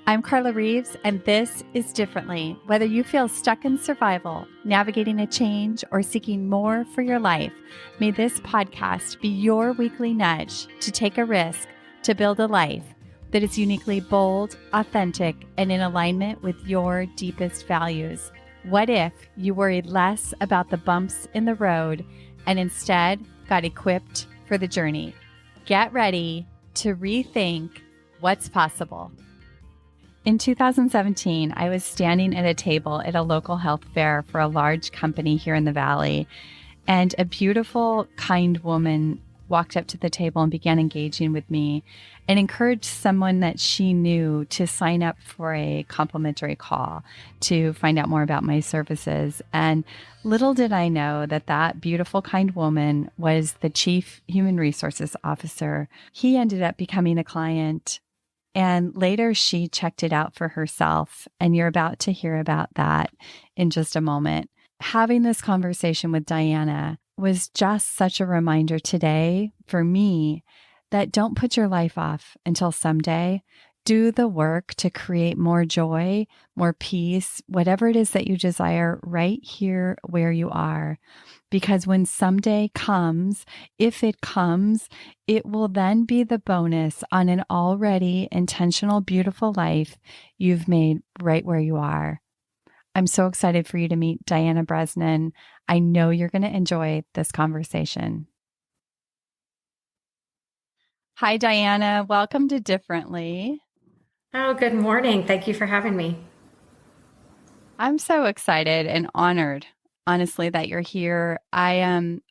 I'm Carla Reeves, and this is Differently. Whether you feel stuck in survival, navigating a change, or seeking more for your life, may this podcast be your weekly nudge to take a risk to build a life that is uniquely bold, authentic, and in alignment with your deepest values. What if you worried less about the bumps in the road and instead got equipped for the journey? Get ready to rethink what's possible. In 2017, I was standing at a table at a local health fair for a large company here in the Valley, and a beautiful, kind woman walked up to the table and began engaging with me and encouraged someone that she knew to sign up for a complimentary call to find out more about my services. And little did I know that that beautiful, kind woman was the Chief Human Resources Officer. He ended up becoming a client, and later she checked it out for herself. And you're about to hear about that in just a moment. Having this conversation with Diana was just such a reminder today for me that don't put your life off until someday. Do the work to create more joy, more peace, whatever it is that you desire right here where you are. Because when someday comes, if it comes, it will then be the bonus on an already intentional, beautiful life you've made right where you are. I'm so excited for you to meet Diana Bresnan. I know you're going to enjoy this conversation. Hi, Diana. Welcome to Differently. Oh, good morning. Thank you for having me. I'm so excited and honored, honestly, that you're here. I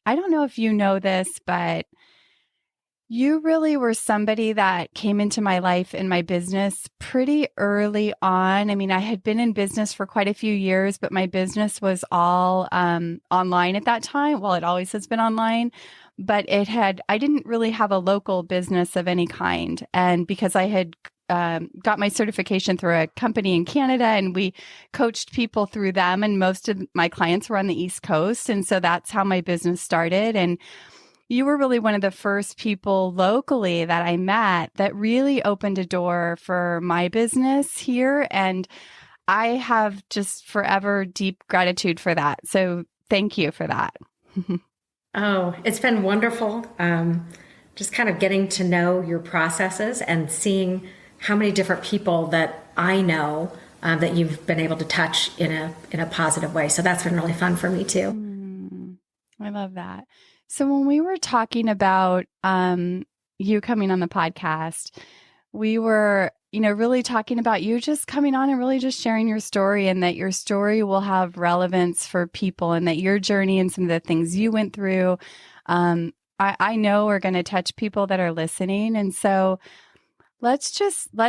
don't know if you know this, but you really were somebody that came into my life and my business pretty early on. I mean, I had been in business for quite a few years, but my business was all online at that time. Well, it always has been online, but I didn't really have a local business of any kind. And because I had got my certification through a company in Canada, and we coached people through them, and most of my clients were on the East Coast. And so that's how my business started. And you were really one of the first people locally that I met that really opened a door for my business here. And I have just forever deep gratitude for that. So thank you for that. Oh, it's been wonderful. Just kind of getting to know your processes and seeing how many different people that I know that you've been able to touch in a positive way. So that's been really fun for me too. I love that. So when we were talking about you coming on the podcast, we were, really talking about you just coming on and really just sharing your story, and that your story will have relevance for people, and that your journey and some of the things you went through, I know are going to touch people that are listening. And so let's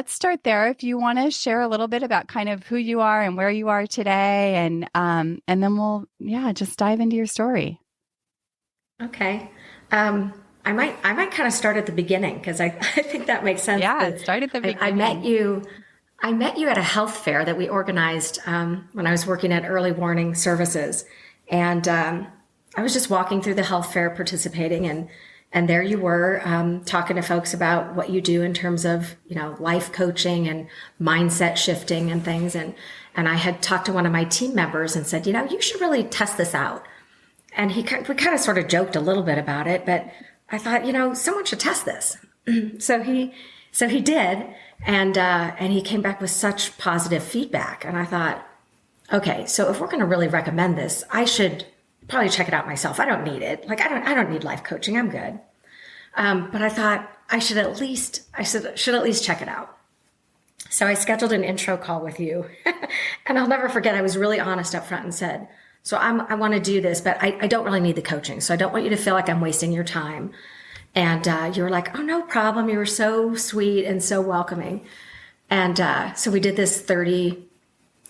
start there. If you want to share a little bit about kind of who you are and where you are today, and then we'll, just dive into your story. Okay. I might kind of start at the beginning because I think that makes sense. Yeah, start at the beginning. I met you at a health fair that we organized when I was working at Early Warning Services, and I was just walking through the health fair, participating, and there you were talking to folks about what you do in terms of life coaching and mindset shifting and things, and I had talked to one of my team members and said, you should really test this out. And we kind of sort of joked a little bit about it, but I thought, someone should test this. So he did, and he came back with such positive feedback. And I thought, okay, so if we're going to really recommend this, I should probably check it out myself. I don't need it. Like I don't need life coaching. I'm good. But I thought I should at least check it out. So I scheduled an intro call with you, and I'll never forget. I was really honest up front and said, so I want to do this, but I don't really need the coaching. So I don't want you to feel like I'm wasting your time. And you were like, oh, no problem. You were so sweet and so welcoming. And so we did this 30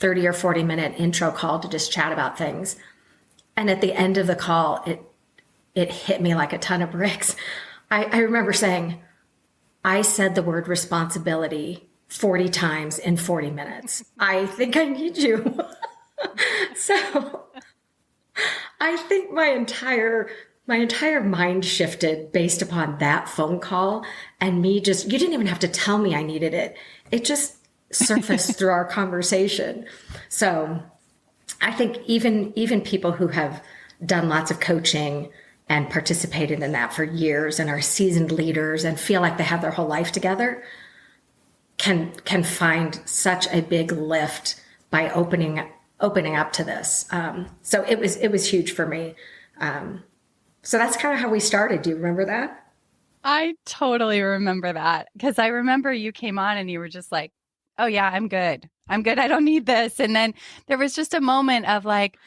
or 40 minute intro call to just chat about things. And at the end of the call, it hit me like a ton of bricks. I remember saying, I said the word responsibility 40 times in 40 minutes. I think I need you. So I think my entire mind shifted based upon that phone call, and me you didn't even have to tell me I needed it. surfaced through our conversation. So I think even people who have done lots of coaching and participated in that for years and are seasoned leaders and feel like they have their whole life together can find such a big lift by opening up to this. So it was huge for me. So that's kind of how we started. Do you remember that? I totally remember that, because I remember you came on and you were just like, oh yeah, I'm good. I'm good. I don't need this. And then there was just a moment of like,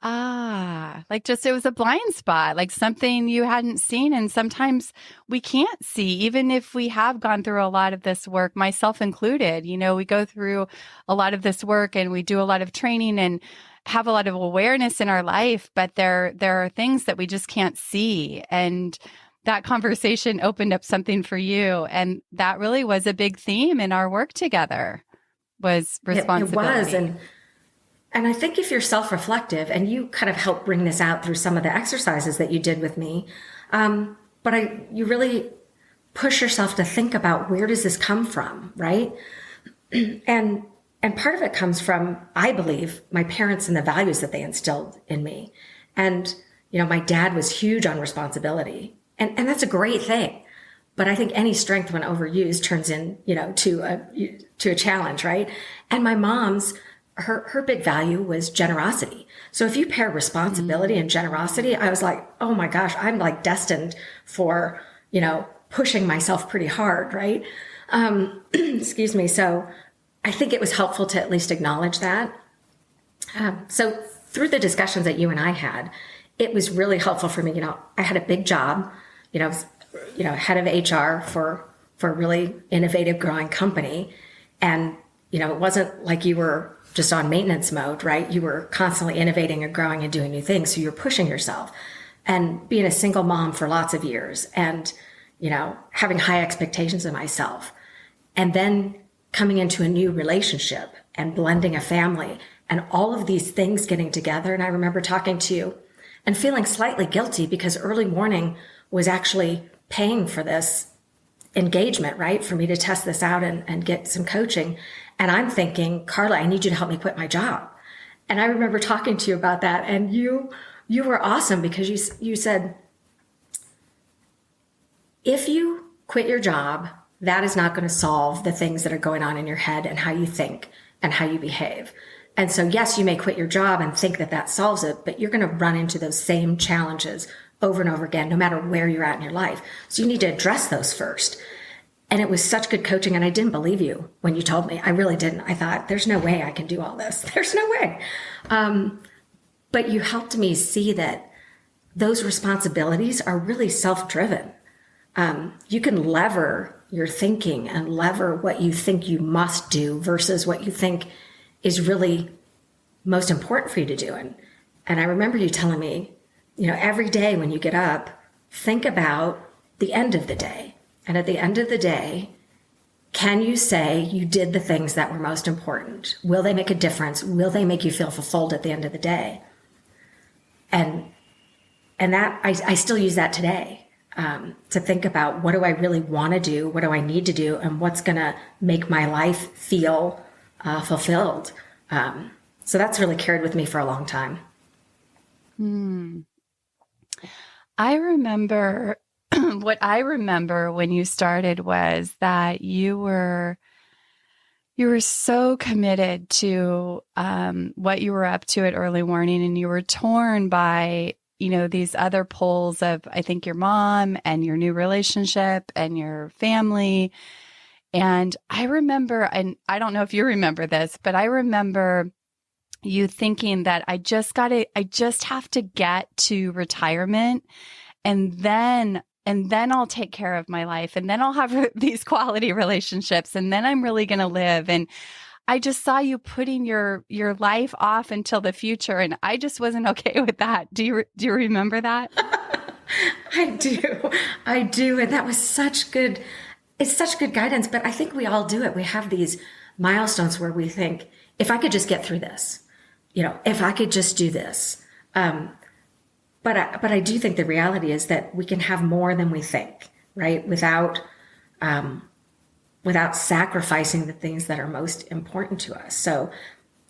like just, it was a blind spot, like something you hadn't seen. And sometimes we can't see, even if we have gone through a lot of this work, myself included. We go through a lot of this work and we do a lot of training and have a lot of awareness in our life, but there are things that we just can't see. And that conversation opened up something for you. And that really was a big theme in our work together, was responsibility. It was. And I think if you're self-reflective, and you kind of helped bring this out through some of the exercises that you did with me, you really push yourself to think about, where does this come from, right? And part of it comes from, I believe, my parents and the values that they instilled in me. And, my dad was huge on responsibility. And that's a great thing. But I think any strength, when overused, turns in, to a challenge, right? And my mom's, her big value was generosity. So if you pair responsibility and generosity, I was like, oh my gosh, I'm like destined for, pushing myself pretty hard, right? Excuse me. So I think it was helpful to at least acknowledge that. So through the discussions that you and I had, it was really helpful for me. I had a big job, head of HR for a really innovative, growing company. And, it wasn't like you were just on maintenance mode, right? You were constantly innovating and growing and doing new things. So you're pushing yourself, and being a single mom for lots of years, and, having high expectations of myself, and then coming into a new relationship and blending a family, and all of these things getting together. And I remember talking to you and feeling slightly guilty, because early morning was actually paying for this engagement, right? For me to test this out and get some coaching. And I'm thinking, Carla, I need you to help me quit my job. And I remember talking to you about that. And you were awesome, because you said, if you quit your job, that is not going to solve the things that are going on in your head and how you think and how you behave. And so, yes, you may quit your job and think that solves it, but you're going to run into those same challenges over and over again, no matter where you're at in your life. So you need to address those first. And it was such good coaching. And I didn't believe you when you told me. I really didn't. I thought, there's no way I can do all this. There's no way. But you helped me see that those responsibilities are really self-driven. You can lever your thinking and lever what you think you must do versus what you think is really most important for you to do. And I remember you telling me, every day when you get up, think about the end of the day. And at the end of the day, can you say you did the things that were most important? Will they make a difference? Will they make you feel fulfilled at the end of the day? And that I still use that today, to think about, what do I really want to do? What do I need to do? And what's going to make my life feel fulfilled? So that's really carried with me for a long time. I remember what I remember when you started was that you were so committed to what you were up to at early morning, and you were torn by, these other poles of, I think, your mom and your new relationship and your family. And I remember, and I don't know if you remember this, but I remember you thinking that I just have to get to retirement, and then I'll take care of my life, and then I'll have these quality relationships, and then I'm really going to live. And I just saw you putting your life off until the future, and I just wasn't okay with that. Do you remember that? I do. And that was it's such good guidance, but I think we all do it. We have these milestones where we think, if I could just get through this, if I could just do this. But I do think the reality is that we can have more than we think, right? Without without sacrificing the things that are most important to us. So,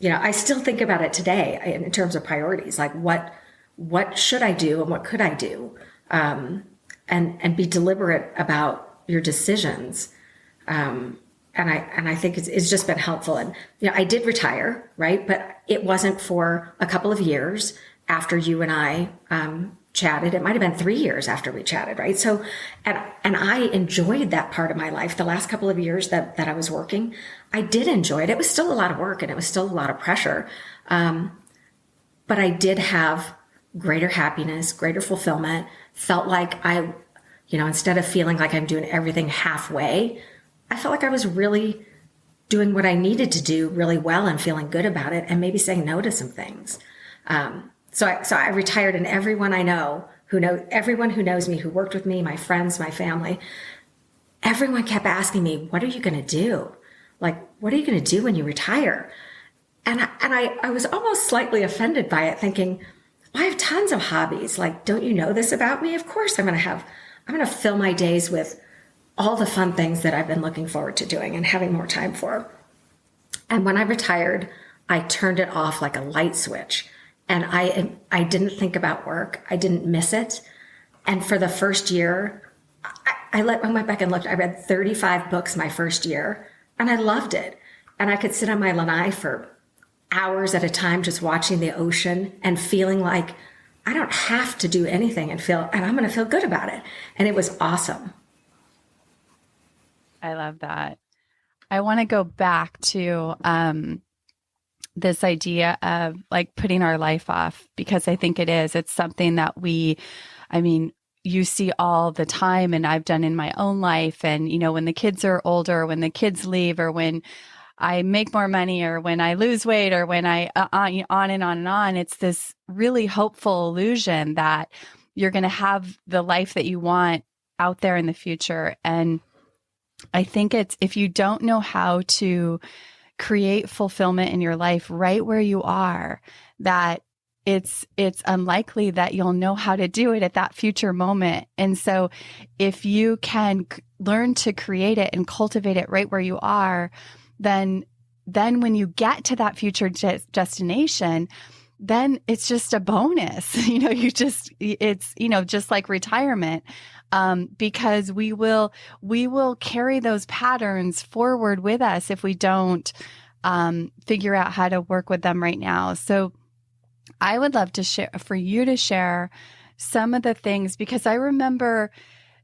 I still think about it today in terms of priorities, like what should I do and what could I do? And be deliberate about your decisions. And I think it's just been helpful. And, I did retire, right? But it wasn't for a couple of years after you and I, chatted. It might've been 3 years after we chatted, right? So, and I enjoyed that part of my life. The last couple of years that I was working, I did enjoy it. It was still a lot of work and it was still a lot of pressure. But I did have greater happiness, greater fulfillment, felt like I, instead of feeling like I'm doing everything halfway, I felt like I was really doing what I needed to do really well and feeling good about it and maybe saying no to some things. So I retired, and everyone I know everyone who knows me, who worked with me, my friends, my family, everyone kept asking me, what are you going to do? Like, what are you going to do when you retire? And I was almost slightly offended by it, thinking, well, I have tons of hobbies. Like, don't you know this about me? Of course I'm going to fill my days with all the fun things that I've been looking forward to doing and having more time for. And when I retired, I turned it off like a light switch. And I didn't think about work. I didn't miss it. And for the first year, I went back and looked. I read 35 books my first year, and I loved it. And I could sit on my lanai for hours at a time, just watching the ocean and feeling like I don't have to do anything and I'm going to feel good about it. And it was awesome. I love that. I want to go back to, this idea of like putting our life off, because I think it's something that you see all the time, and I've done in my own life. And, when the kids are older, when the kids leave, or when I make more money, or when I lose weight, or when I, on and on and on, it's this really hopeful illusion that you're going to have the life that you want out there in the future. And I think if you don't know how to create fulfillment in your life right where you are, that it's unlikely that you'll know how to do it at that future moment. And so if you can learn to create it and cultivate it right where you are, then when you get to that future destination, then it's just a bonus. It's just like retirement. Because we will carry those patterns forward with us if we don't figure out how to work with them right now. So I would love to for you to share some of the things, because I remember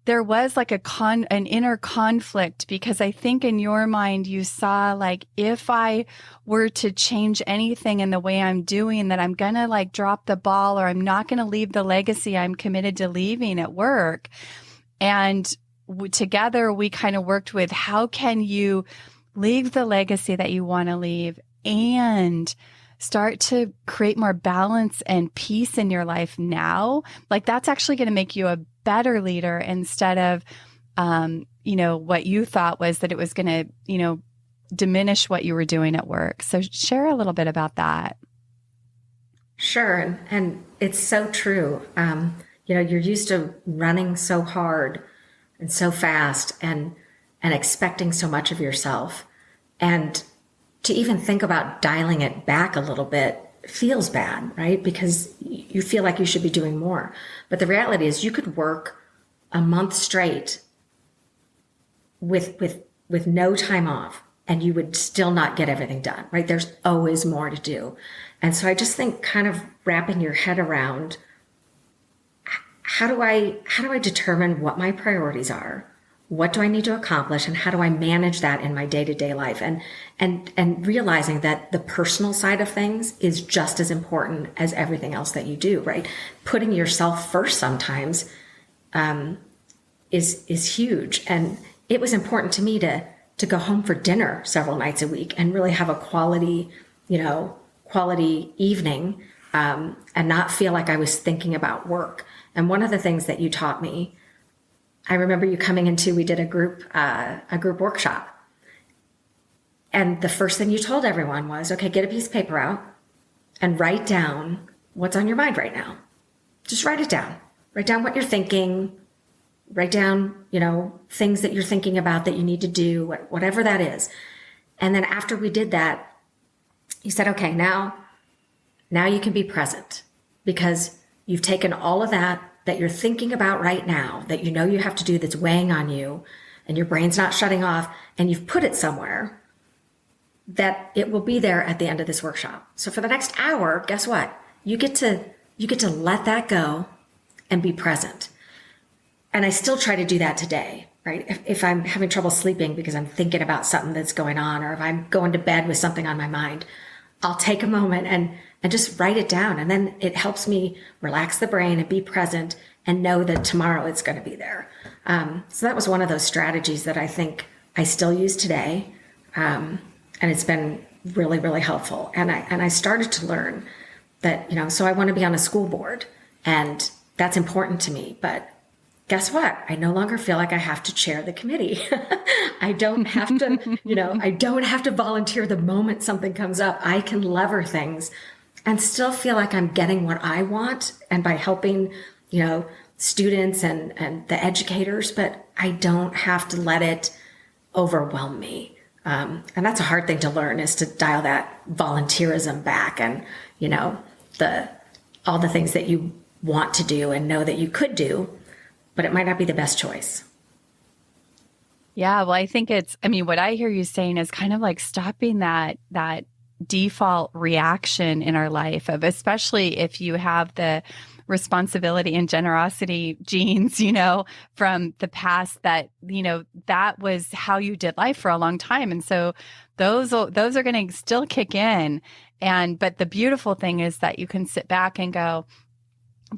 there was like an inner conflict, because I think in your mind you saw like, if I were to change anything in the way I'm doing, that I'm going to like drop the ball, or I'm not going to leave the legacy I'm committed to leaving at work. And together we kind of worked with, how can you leave the legacy that you want to leave and start to create more balance and peace in your life now? Like, that's actually going to make you a better leader, instead of, what you thought was that it was going to, diminish what you were doing at work. So share a little bit about that. Sure. And it's so true. You're used to running so hard and so fast and expecting so much of yourself. And to even think about dialing it back a little bit feels bad, right? Because you feel like you should be doing more. But the reality is you could work a month straight with no time off, and you would still not get everything done, right? There's always more to do. And so I just think kind of wrapping your head around, how do I determine what my priorities are? What do I need to accomplish, and how do I manage that in my day-to-day life? And realizing that the personal side of things is just as important as everything else that you do, right? Putting yourself first sometimes is huge. And it was important to me to go home for dinner several nights a week and really have a quality evening, and not feel like I was thinking about work. And one of the things that you taught me, I remember you coming into, we did a group workshop. And the first thing you told everyone was, okay, get a piece of paper out and write down what's on your mind right now. Just write it down. Write down what you're thinking, write down, things that you're thinking about that you need to do, whatever that is. And then after we did that, he said, okay, now you can be present, because you've taken all of that you're thinking about right now, that you have to do, that's weighing on you, and your brain's not shutting off, and you've put it somewhere that it will be there at the end of this workshop. So for the next hour, guess what? You get to let that go and be present. And I still try to do that today, right? If I'm having trouble sleeping because I'm thinking about something that's going on, or if I'm going to bed with something on my mind, I'll take a moment and just write it down. And then it helps me relax the brain and be present and know that tomorrow it's going to be there. So that was one of those strategies that I think I still use today. And it's been really, really helpful. And I started to learn that, so I want to be on a school board, and that's important to me. But guess what? I no longer feel like I have to chair the committee. I don't have to, I don't have to volunteer the moment something comes up. I can lever things and still feel like I'm getting what I want, and by helping, students and the educators, but I don't have to let it overwhelm me. And that's a hard thing to learn, is to dial that volunteerism back, and, all the things that you want to do and know that you could do, but it might not be the best choice. Yeah, well, I think what I hear you saying is kind of like stopping that default reaction in our life of, especially if you have the responsibility and generosity genes, from the past, that, that was how you did life for a long time. And so those are going to still kick in. But the beautiful thing is that you can sit back and go,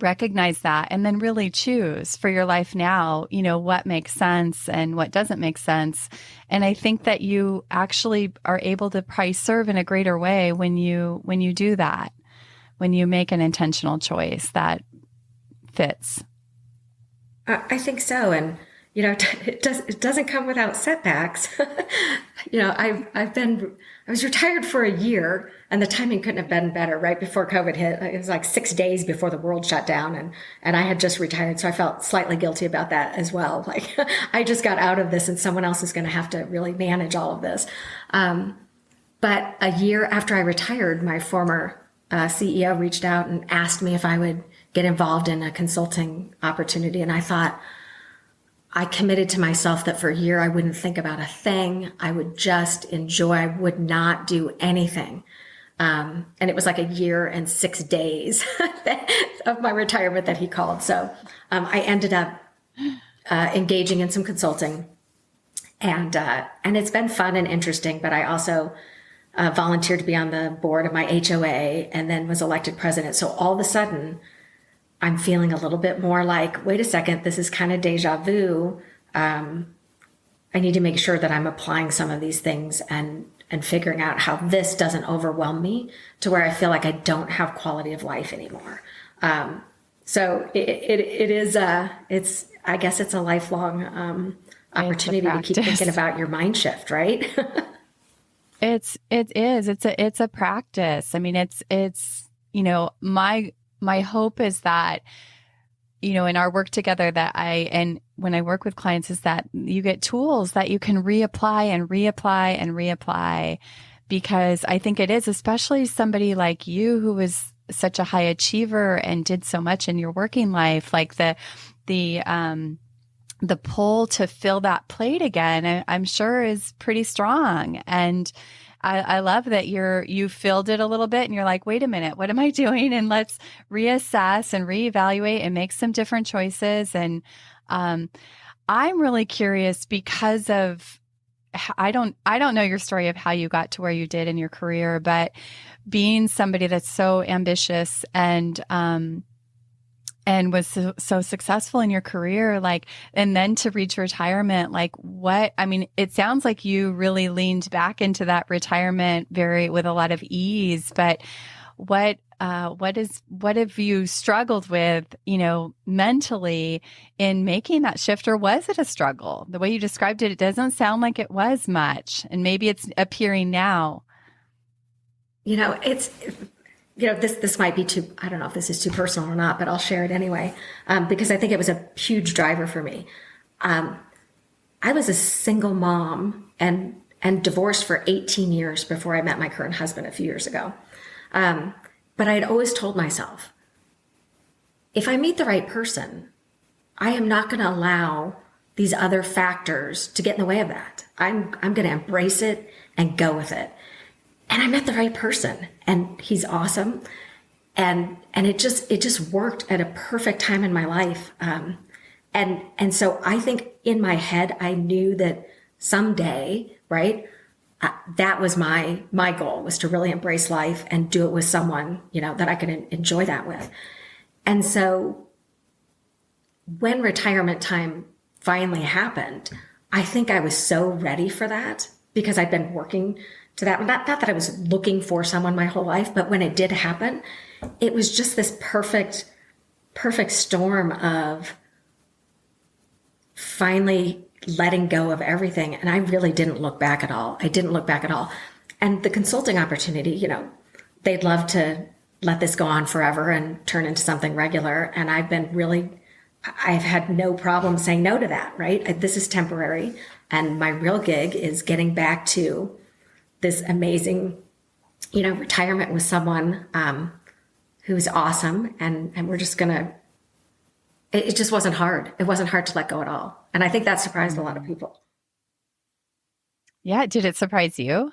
recognize that, and then really choose for your life now, what makes sense and what doesn't make sense. And I think that you actually are able to probably serve in a greater way when you do that, when you make an intentional choice that fits. I think so. And, it doesn't come without setbacks. I was retired for a year, and the timing couldn't have been better. Right before COVID hit, it was like 6 days before the world shut down, and I had just retired. So I felt slightly guilty about that as well. Like, I just got out of this, and someone else is going to have to really manage all of this. But a year after I retired, my former CEO reached out and asked me if I would get involved in a consulting opportunity. And I thought, I committed to myself that for a year I wouldn't think about a thing. I would just enjoy. I would not do anything. And it was like a year and 6 days of my retirement that he called. So I ended up engaging in some consulting, and it's been fun and interesting. But I also volunteered to be on the board of my HOA, and then was elected president. So all of a sudden, I'm feeling a little bit more like, wait a second, this is kind of deja vu. I need to make sure that I'm applying some of these things and figuring out how this doesn't overwhelm me to where I feel like I don't have quality of life anymore. So it is, I guess it's a lifelong opportunity to keep thinking about your mind shift, right? It's a practice. I mean, it's my hope is that, in our work together, and when I work with clients, is that you get tools that you can reapply and reapply and reapply, because I think it is, especially somebody like you who was such a high achiever and did so much in your working life, like the pull to fill that plate again, I'm sure is pretty strong. And I love that you filled it a little bit and you're like, wait a minute, what am I doing? And let's reassess and reevaluate and make some different choices. And I'm really curious because of, I don't know your story of how you got to where you did in your career, but being somebody that's so ambitious and was so successful in your career, and then to reach retirement, it sounds like you really leaned back into that retirement with a lot of ease, but what have you struggled with, mentally in making that shift, or was it a struggle? The way you described it, it doesn't sound like it was much, and maybe it's appearing now. This might be I don't know if this is too personal or not, but I'll share it anyway, because I think it was a huge driver for me. I was a single mom and divorced for 18 years before I met my current husband a few years ago. But I had always told myself, if I meet the right person, I am not going to allow these other factors to get in the way of that. I'm going to embrace it and go with it. And I met the right person, and he's awesome. And it just worked at a perfect time in my life. And so I think in my head, I knew that someday, right, that was my goal, was to really embrace life and do it with someone, that I could enjoy that with. And so when retirement time finally happened, I think I was so ready for that because I'd been working to that. Not that I was looking for someone my whole life, but when it did happen, it was just this perfect storm of finally letting go of everything. And I really didn't look back at all. And the consulting opportunity, they'd love to let this go on forever and turn into something regular. And I've had no problem saying no to that, right? This is temporary. And my real gig is getting back to this amazing, retirement with someone who's awesome. And we're just it just wasn't hard. It wasn't hard to let go at all. And I think that surprised a lot of people. Yeah. Did it surprise you?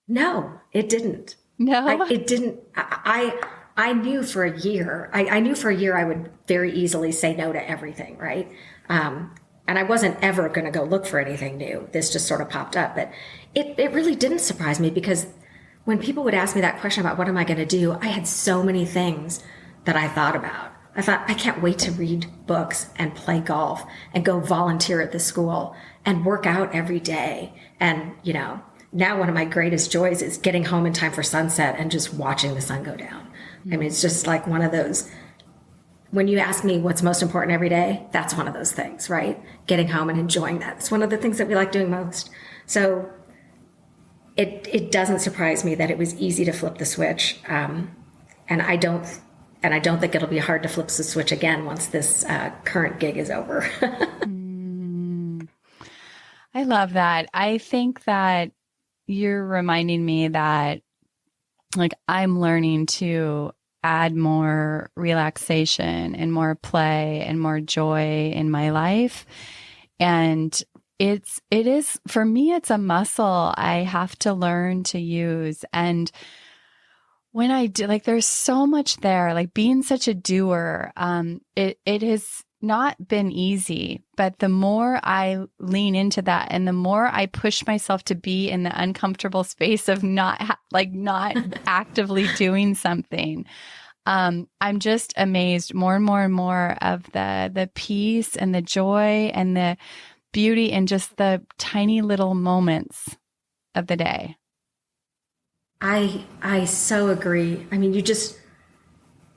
No, it didn't. No, it didn't. I knew for a year, I knew for a year I would very easily say no to everything, right? And I wasn't ever going to go look for anything new. This just sort of popped up. But it really didn't surprise me because when people would ask me that question about what am I going to do, I had so many things that I thought about. I thought, I can't wait to read books and play golf and go volunteer at the school and work out every day. And, now one of my greatest joys is getting home in time for sunset and just watching the sun go down. I mean, it's just like one of those, when you ask me what's most important every day, that's one of those things, right? Getting home and enjoying that. It's one of the things that we like doing most. So it doesn't surprise me that it was easy to flip the switch. And I don't think it'll be hard to flip the switch again once this current gig is over. I love that. I think that you're reminding me that I'm learning to add more relaxation and more play and more joy in my life. And it is, for me, it's a muscle I have to learn to use. And when I do, there's so much there, being such a doer, it has not been easy, but the more I lean into that and the more I push myself to be in the uncomfortable space of not actively doing something, I'm just amazed more and more and more of the peace and the joy and the beauty in just the tiny little moments of the day. I so agree. I mean, you just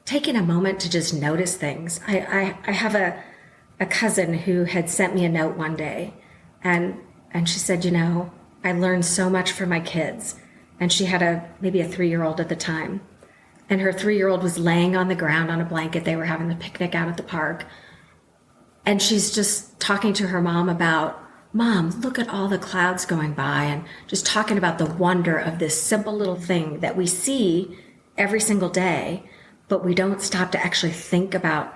taking a moment to just notice things. I have a cousin who had sent me a note one day and she said, I learned so much from my kids. And she had maybe a 3-year-old at the time. And her 3-year-old was laying on the ground on a blanket. They were having a picnic out at the park. And she's just talking to her mom about, Mom, look at all the clouds going by, and just talking about the wonder of this simple little thing that we see every single day, but we don't stop to actually think about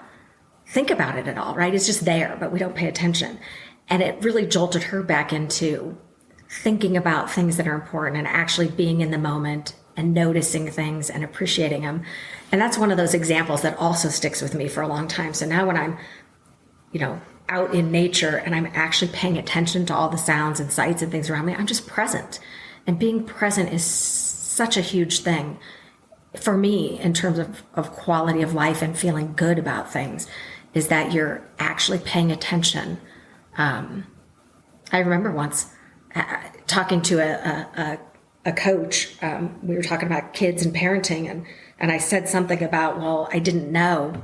it at all, right? It's just there, but we don't pay attention. And it really jolted her back into thinking about things that are important and actually being in the moment and noticing things and appreciating them. And that's one of those examples that also sticks with me for a long time. So now when I'm, out in nature and I'm actually paying attention to all the sounds and sights and things around me, I'm just present. And being present is such a huge thing for me in terms of quality of life and feeling good about things, is that you're actually paying attention. I remember once talking to a coach. We were talking about kids and parenting, and I said something about, well, I didn't know.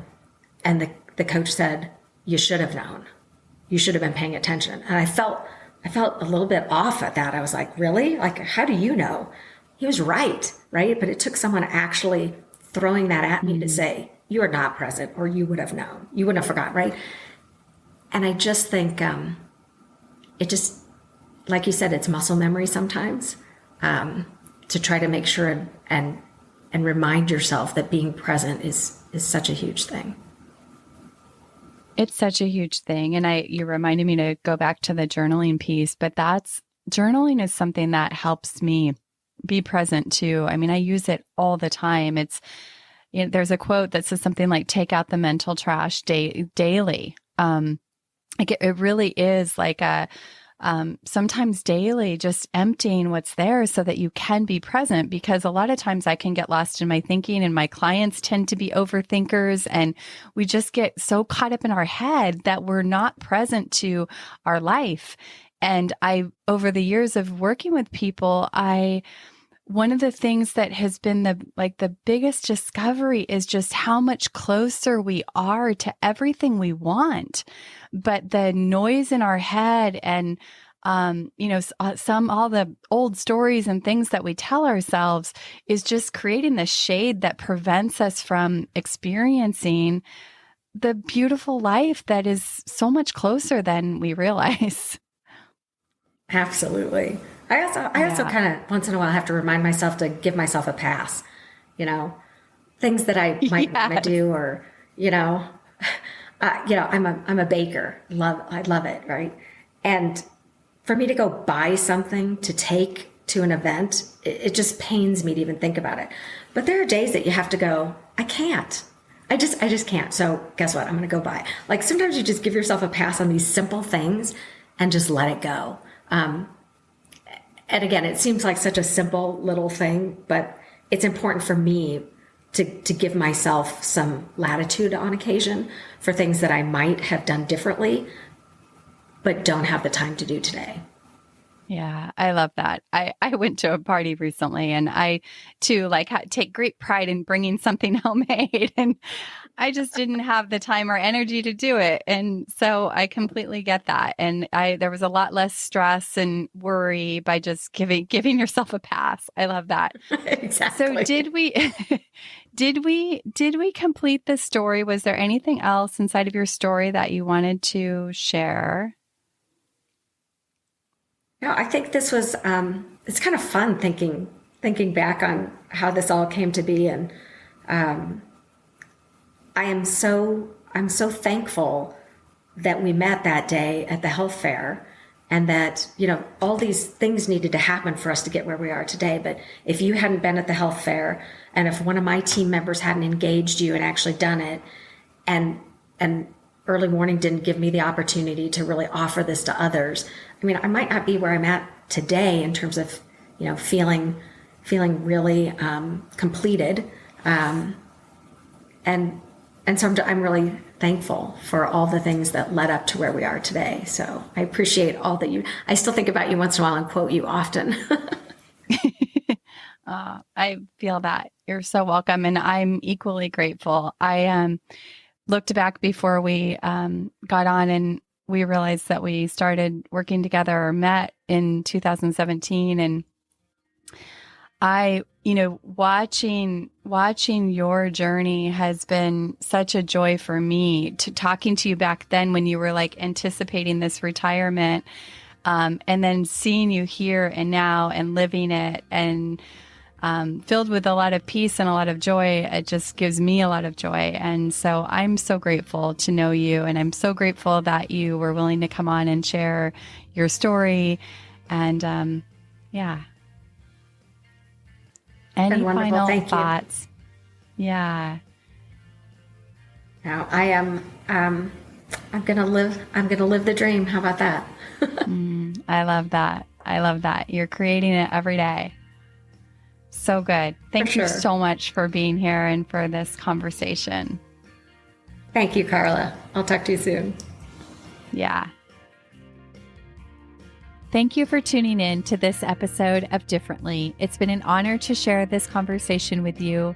And the coach said, you should have known. You should have been paying attention. And I felt a little bit off at that. I was like, really? How do you know? He was right? But it took someone actually throwing that at me to say, you are not present, or you would have known. You wouldn't have forgotten, right? And I just think it just, like you said, it's muscle memory sometimes, to try to make sure and remind yourself that being present is such a huge thing. It's such a huge thing. And you reminded me to go back to the journaling piece, but journaling is something that helps me be present too. I mean, I use it all the time. There's a quote that says something like, take out the mental trash daily. Like it really is like sometimes daily, just emptying what's there so that you can be present, because a lot of times I can get lost in my thinking, and my clients tend to be overthinkers, and we just get so caught up in our head that we're not present to our life. And over the years of working with people, one of the things that has been the biggest discovery is just how much closer we are to everything we want. But the noise in our head and, all the old stories and things that we tell ourselves is just creating the shade that prevents us from experiencing the beautiful life that is so much closer than we realize. Absolutely. I also kind of once in a while have to remind myself to give myself a pass, things that I might want to do, or, I'm a baker. I love it. Right. And for me to go buy something to take to an event, it just pains me to even think about it. But there are days that you have to go, I can't. I just can't. So guess what? I'm going to go buy. Like sometimes you just give yourself a pass on these simple things and just let it go. And again, it seems like such a simple little thing, but it's important for me to give myself some latitude on occasion for things that I might have done differently, but don't have the time to do today. Yeah, I love that. I went to a party recently, and I too take great pride in bringing something homemade, and I just didn't have the time or energy to do it. And so I completely get that. And there was a lot less stress and worry by just giving yourself a pass. I love that. Exactly. So did we complete the story? Was there anything else inside of your story that you wanted to share? No, I think this was, it's kind of fun thinking back on how this all came to be. And I'm so thankful that we met that day at the health fair, and that, all these things needed to happen for us to get where we are today. But if you hadn't been at the health fair, and if one of my team members hadn't engaged you and actually done it, and early warning didn't give me the opportunity to really offer this to others, I mean, I might not be where I'm at today in terms of, feeling really completed. And so I'm really thankful for all the things that led up to where we are today. So I appreciate all that I still think about you once in a while and quote you often. I feel that. You're so welcome. And I'm equally grateful. I looked back before we got on, and we realized that we started working together or met in 2017. And watching your journey has been such a joy for me, to talking to you back then when you were anticipating this retirement, and then seeing you here and now and living it, and filled with a lot of peace and a lot of joy. It just gives me a lot of joy. And so I'm so grateful to know you. And I'm so grateful that you were willing to come on and share your story. And yeah. Any final thoughts? Yeah. Now I am, I'm going to live the dream. How about that? I love that. I love that. You're creating it every day. So good. Thank you so much for being here and for this conversation. Thank you, Carla. I'll talk to you soon. Yeah. Thank you for tuning in to this episode of Differently. It's been an honor to share this conversation with you.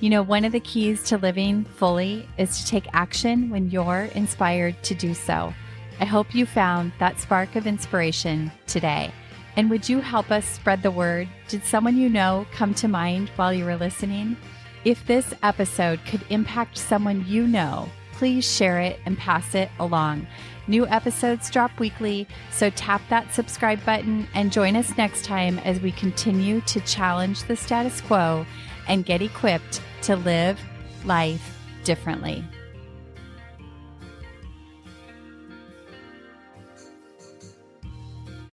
One of the keys to living fully is to take action when you're inspired to do so. I hope you found that spark of inspiration today. And would you help us spread the word? Did someone you know come to mind while you were listening? If this episode could impact someone you know, please share it and pass it along. New episodes drop weekly, so tap that subscribe button and join us next time as we continue to challenge the status quo and get equipped to live life differently.